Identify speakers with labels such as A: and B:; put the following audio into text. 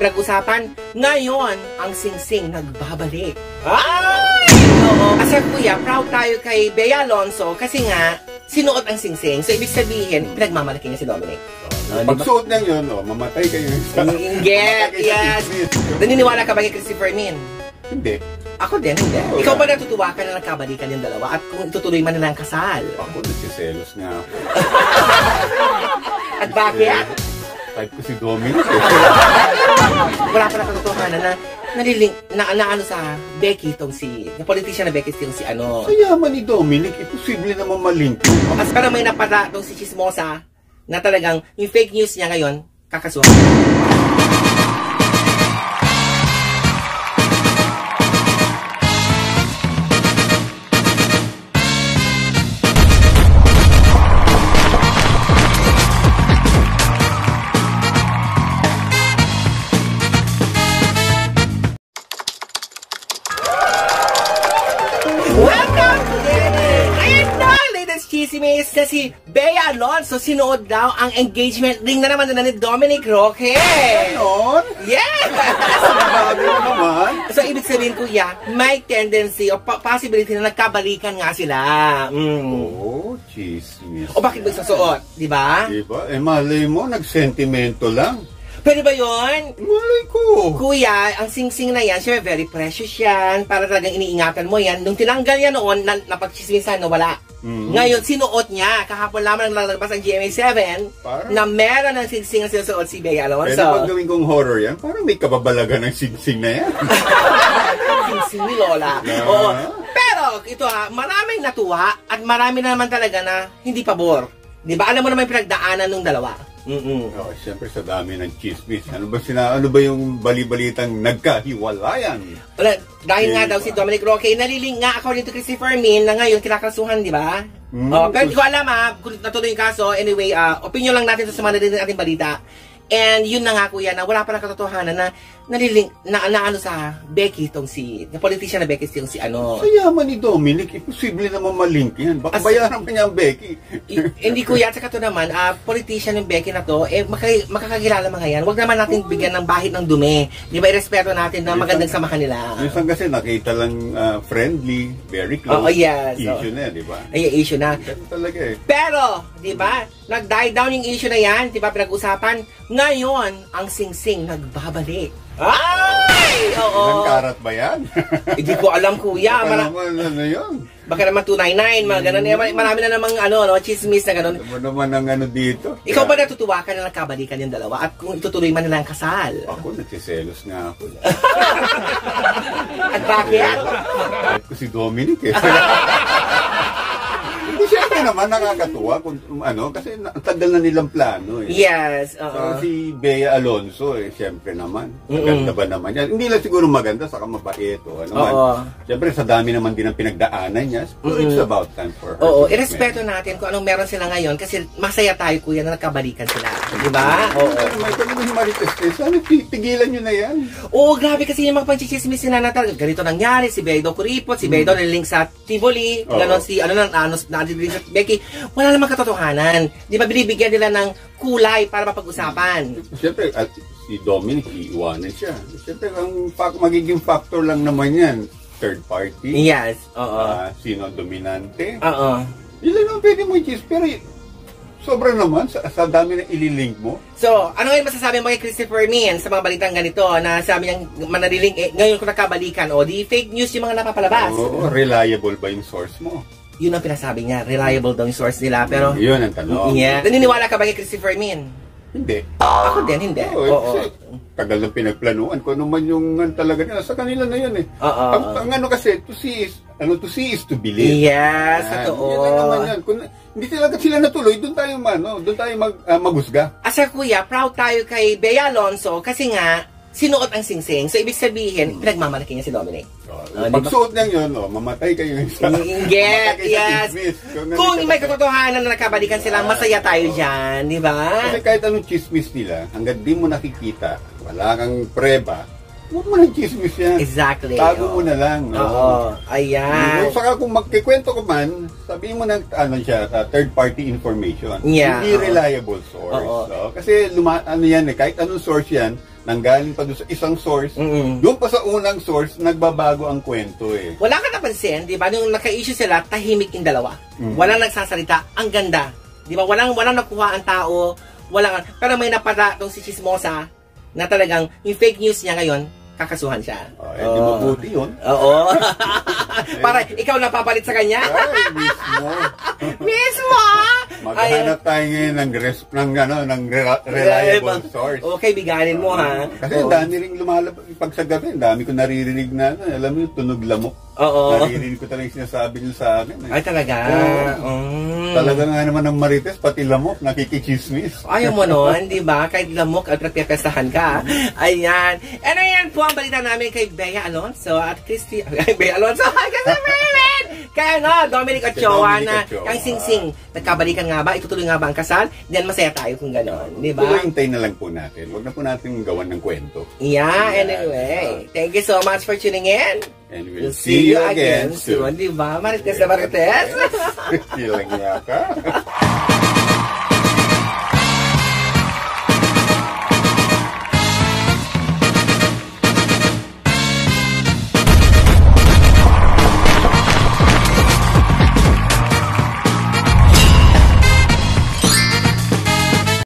A: pinag-usapan, ngayon, ang singsing nagbabalik. Ay! Oo. Kasi kuya, proud tayo kay Bea Alonzo kasi nga, sinuot ang singsing. So, ibig sabihin, pinagmamalaki niya si Dominic.
B: Pagsuot niya yun, mamatay kayo.
A: Get, yes. Naniniwala ka ba kay Christopher Min?
B: Hindi.
A: Ako din, hindi. Ikaw ba natutuwa ka na nagkabalikan yung dalawa at kung itutuloy man nila ang kasal?
B: Ako, nagsiselos nga ako.
A: At bakit?
B: Type ko si Dominic.
A: Wala pa na katotohanan na naliling, na ano sa Becky itong si, na politician na Becky itong si ano.
B: Sa yaman ni Dominic, imposible naman malink.
A: As para may napata itong si Chismosa na talagang yung fake news niya ngayon, kakasuhan. Chismis na si Bea Alonzo sinuot daw ang engagement ring na naman na ni Dominic Roque.
B: Ganon?
A: Yes!
B: Sabi mo naman.
A: So, ibig sabihin, kuya, may tendency o possibility na nagkabalikan nga sila.
B: Oh, chismis.
A: O bakit magsusuot? Di ba?
B: Diba? Malay mo, nagsentimento lang.
A: Pwede ba yun?
B: Malay ko.
A: Kuya, ang singsing na yan, syempre very precious yan. Para talagang iniingatan mo yan. Nung tinanggal yan noon, napagchismisan na wala. Ngayon, sinuot niya. Kahapon lamang lalabas ang GMA7 na meron ng singsing na sinusuot si Bea Alonzo.
B: Pwede pag gawin kong horror yan, parang may kababalaga ng singsing na yan.
A: Singsing ni Lola. Oo. Pero, ito maraming natuwa at marami na naman talaga na hindi pabor. Di ba? Alam mo naman yung pinagdaanan ng dalawa.
B: Oh, siyempre sa dami ng chismis. Ano ba yung bali-balitang nagkahiwalayan?
A: Wala, dahil nga daw si Dominic Roque, naliling nga according to Christopher Min na ngayon kinakasuhan, di ba? Pero hindi ko alam kung natuloy yung kaso. Anyway, opinion lang natin sa mga narinig natin balita. And yun na nga kuya, na wala pa na katotohanan na naliling, na ano sa Becky itong si, na politician na Becky itong si ano.
B: Sa yaman ni Dominic, imposible naman malink yan. Baka bayaran pa niya ang Becky.
A: Hindi kuya, at saka ito naman, politician yung Becky na to, makakakilala mga yan. Huwag naman natin bigyan ng bahid ng dumi. Di ba, irespeto natin na magandang samahan nila.
B: Minsan kasi nakita lang friendly, very close.
A: Yes.
B: Issue na, di ba?
A: Ay, issue na.
B: Ganun talaga eh.
A: Pero, di ba, nag-die down yung issue na yan, di ba, pinag-usapan, ngayon, ang singsing nagbabalik. Ay! Oo.
B: Ilang karat ba yan?
A: Hindi ko alam, kuya.
B: Ano yun?
A: Baka naman 299, mga ganun. Marami na namang chismis na ganun.
B: Ano naman ang ano dito?
A: Ikaw ba natutuwa ka na nagkabalikan yung dalawa? At kung itutuloy man nila ang kasal?
B: Ako, nagsiselos nga ako.
A: At bakit?
B: Kahit ko si Dominic eh. Siyempre naman nakakatuwa kung kasi ang tagal na nilang plano eh.
A: Yes,
B: si Bea Alonzo siyempre naman. Maganda ba naman yan? Hindi lang siguro maganda, saka mabait o ano man. Siyempre sa dami naman din ang pinagdaanan niya. It's about time for her.
A: Oo, irespeto natin kung anong meron sila ngayon kasi masaya tayo kuya na nagkabalikan sila. Di ba? Oo.
B: May kami ng Marites sana pigilan nyo na yan.
A: Oo, grabe kasi yung mga panchichismis sila na talaga. Ganito nangyari, si Bedo Kuripot, si Bedo nilink sa Tivoli, ganon si Becky, wala namang katotohanan. Di ba binibigyan nila ng kulay para mapag-usapan?
B: Siyempre, at si Dominic, iiwanan siya. Siyempre, ang magiging factor lang naman yan. Third party.
A: Yes, oo.
B: Sino dominante.
A: Oo.
B: Yun lang naman pwede mo i-cheese. Pero sobra naman sa dami na ililink mo.
A: So, ano ngayon masasabi mo kay Christopher Min sa mga balitang ganito na sabi niyang manaliling, ngayon kung nakabalikan, di fake news yung mga napapalabas?
B: Oo, reliable ba yung source mo?
A: Yun ang pinasabi niya, reliable daw yung source nila, pero...
B: Yun ang tanong.
A: Yeah. Naniniwala ka ba kay Christopher Min?
B: Hindi.
A: Ako din, hindi.
B: Oo. Tagal ng pinagplanuan ko naman yung talaga nila. Sa kanila na yun eh. Ang ano kasi, to see is to believe.
A: Yes, totoo.
B: Yan lang naman yan. Kung hindi talaga sila natuloy, doon tayo maghusga.
A: Asa kuya, proud tayo kay Bea Alonzo kasi nga, sinuot ang singsing. So, ibig sabihin, pinagmamalaki niya si Dominic.
B: Pagsuot niya yun, mamatay kayo.
A: Get, yes. Kung may katotohanan na nakabalikan sila, masaya tayo dyan, di ba?
B: Kasi kahit anong chismis nila, hanggang di mo nakikita, wala kang preba, huwag mo ng chismis yan.
A: Exactly.
B: Tago mo na lang.
A: Oo. Ayan.
B: Saka kung magkikwento ko man, sabihin mo ng third party information.
A: Yeah.
B: Hindi reliable source. Kasi kahit anong source yan, nanggaling pa doon sa isang source, doon pa sa unang source, nagbabago ang kwento eh.
A: Wala ka napansin, di ba? Nung naka-issue sila, tahimik yung dalawa. Walang nagsasalita. Ang ganda. Di ba? Walang nakuha ang tao. Pero may napata itong si Chismosa na talagang yung fake news niya ngayon, kakasuhan siya.
B: Di mabuti yun.
A: Oo. Para ikaw napapalit sa kanya?
B: Ay, mismo.
A: Mismo!
B: Maghanap tayo ngayon ng reliable source.
A: Okay, biganin mo ha.
B: Kasi dami rin lumalabas. Pag sa gabi, dami ko naririnig na, alam mo yung tunog lamok.
A: Oo.
B: Naririnig ko talaga yung sinasabi niyo sa akin.
A: Ay, talaga?
B: Talaga nga naman ng Marites, pati lamok, nakikichismis.
A: Ayaw mo nun, di ba? Kahit lamok at nagpipestahan ka. Ayan. And ayan po ang balita namin kay Bea Alonzo at Christy. Bea Alonzo, kasi Merlin! Kaya Dominic Ochoa na kang Sing-Sing. Nagkabalikan nga ba? Itutuloy nga ba ang kasal? Then masaya tayo kung gano'n. Di ba?
B: Hintay na lang po natin. Huwag na po natin gawan ng kwento.
A: Yeah, anyway. Thank you so much for tuning in.
B: And we'll see you again soon.
A: Di ba? Marites na Marites.
B: Silang yaka.